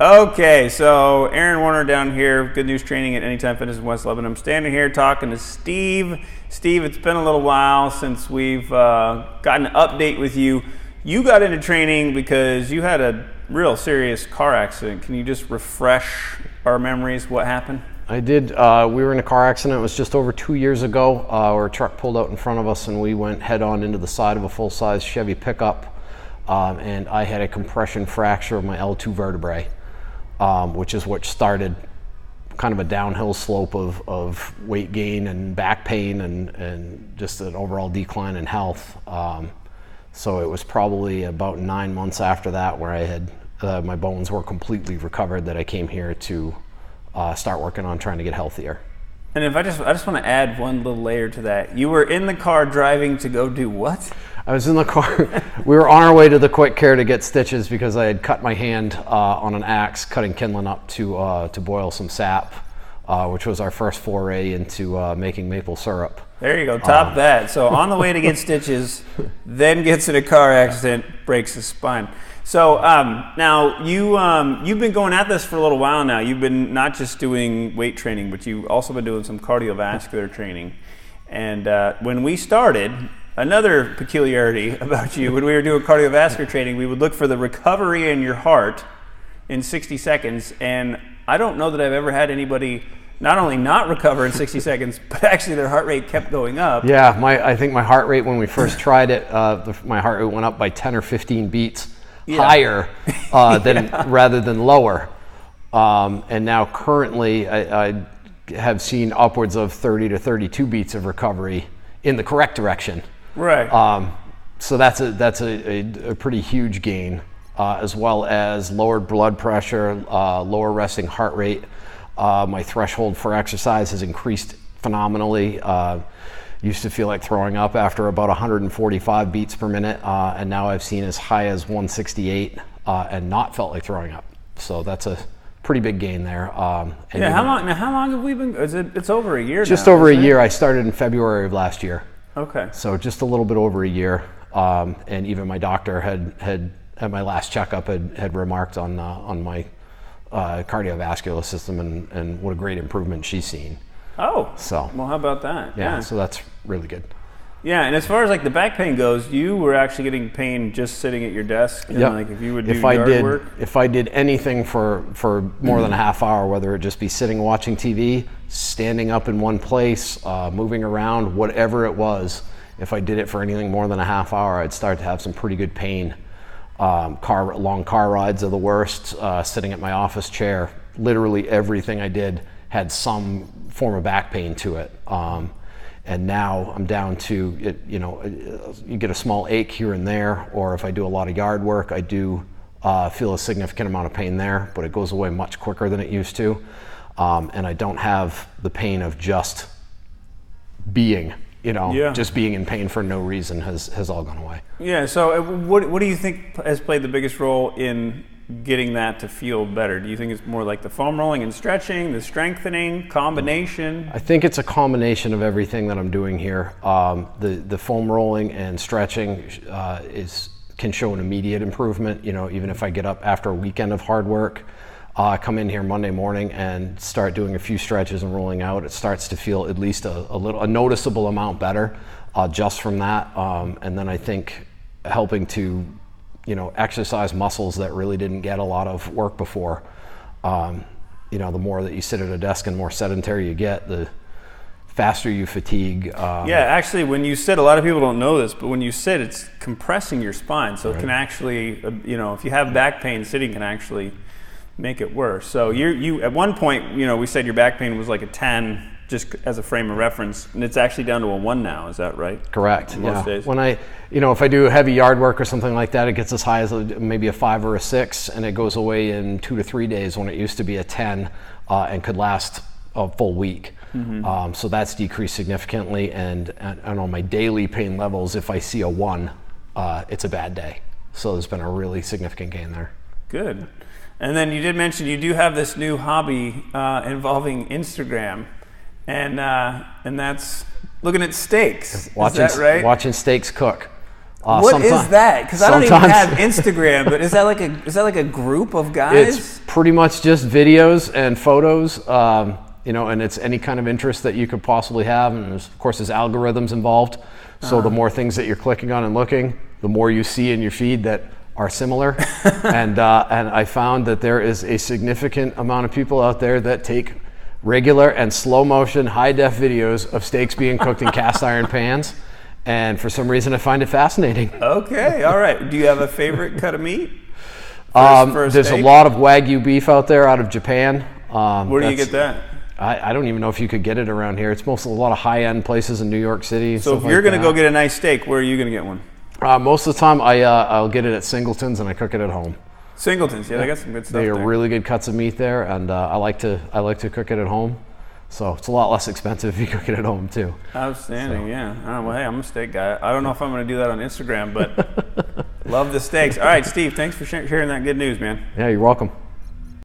Okay, so Aaron Warner down here, Good News Training at Anytime Fitness in West Lebanon. I'm standing here talking to Steve. Steve, it's been a little while since we've gotten an update with you. You got into training because you had a real serious car accident. Can you just refresh our memories what happened? I did. We were in a car accident. It was just over 2 years ago where a truck pulled out in front of us and we went head on into the side of a full-size Chevy pickup. And I had a compression fracture of my L2 vertebrae. Which is what started kind of a downhill slope of weight gain and back pain and just an overall decline in health. So it was probably about 9 months after that where I had my bones were completely recovered that I came here to start working on trying to get healthier. And if I just want to add one little layer to that. You were in the car driving to go do what? I was in the car. We were on our way to the quick care to get stitches because I had cut my hand on an axe cutting kindling up to boil some sap, which was our first foray into making maple syrup. There you go, top that. So on the way to get stitches, then gets in a car accident, breaks his spine. So now you've been going at this for a little while now. You've been not just doing weight training, but you've also been doing some cardiovascular training. And when we started, another peculiarity about you, when we were doing cardiovascular training, we would look for the recovery in your heart in 60 seconds. And I don't know that I've ever had anybody not only not recover in 60 seconds, but actually their heart rate kept going up. Yeah, I think my heart rate when we first tried it, my heart rate went up by 10 or 15 beats higher rather than lower. And now currently I have seen upwards of 30 to 32 beats of recovery in the correct direction. Right. So that's a pretty huge gain, as well as lowered blood pressure, lower resting heart rate. My threshold for exercise has increased phenomenally. Used to feel like throwing up after about 145 beats per minute, and now I've seen as high as 168 and not felt like throwing up. So that's a pretty big gain there. How long have we been? It's over a year. Just now, over a year. I started in February of last year. Okay. So just a little bit over a year, and even my doctor had at my last checkup had remarked on my cardiovascular system and what a great improvement she's seen. Oh. So. Well, how about that? Yeah. So that's really good. Yeah, and as far as like the back pain goes, you were actually getting pain just sitting at your desk. And like if you would do yard work. If I did anything for more than a half hour, whether it just be sitting watching TV, standing up in one place, moving around, whatever it was, if I did it for anything more than a half hour, I'd start to have some pretty good pain. Long car rides are the worst. Sitting at my office chair, literally everything I did had some form of back pain to it. And now I'm down to, you get a small ache here and there, or if I do a lot of yard work, I do feel a significant amount of pain there, but it goes away much quicker than it used to. And I don't have the pain of just being, just being in pain for no reason has all gone away. Yeah, so what do you think has played the biggest role in getting that to feel better? Do you think it's more like the foam rolling and stretching, the strengthening, combination? I think it's a combination of everything that I'm doing here. The foam rolling and stretching can show an immediate improvement. Even if I get up after a weekend of hard work, come in here Monday morning and start doing a few stretches and rolling out, it starts to feel at least a noticeable amount better just from that. And then I think helping to exercise muscles that really didn't get a lot of work before. The more that you sit at a desk and more sedentary you get, the faster you fatigue. Yeah, actually, when you sit, a lot of people don't know this, but when you sit, it's compressing your spine. So it can actually, if you have back pain, sitting can actually make it worse. So you at one point, we said your back pain was like a 10, just as a frame of reference, and it's actually down to a 1 now. Is that right? Correct. Most days. When if I do heavy yard work or something like that, it gets as high as maybe a 5 or a 6, and it goes away in 2 to 3 days when it used to be a 10 and could last a full week. Mm-hmm. So that's decreased significantly, and on my daily pain levels, if I see a 1, it's a bad day. So there's been a really significant gain there. Good. And then you did mention you do have this new hobby involving Instagram. And that's looking at steaks. Is that right? Watching steaks cook. What is that? Because I don't even have Instagram, but is that like a group of guys? It's pretty much just videos and photos, and it's any kind of interest that you could possibly have. And of course, there's algorithms involved. So the more things that you're clicking on and looking, the more you see in your feed that are similar. and I found that there is a significant amount of people out there that take regular and slow motion, high def videos of steaks being cooked in cast iron pans. And for some reason, I find it fascinating. Okay, all right. Do you have a favorite cut of meat? There's a lot of Wagyu beef out there out of Japan. Where do you get that? I don't even know if you could get it around here. It's mostly a lot of high-end places in New York City. So if you're going to go get a nice steak, where are you going to get one? Most of the time, I'll get it at Singleton's and I cook it at home. Singleton's, yeah, they got some good stuff They are there. really good cuts of meat there, and I like to cook it at home. So it's a lot less expensive if you cook it at home too. Outstanding, yeah. Well, hey, I'm a steak guy. I don't know if I'm going to do that on Instagram, but love the steaks. All right, Steve, thanks for sharing that good news, man. Yeah, you're welcome.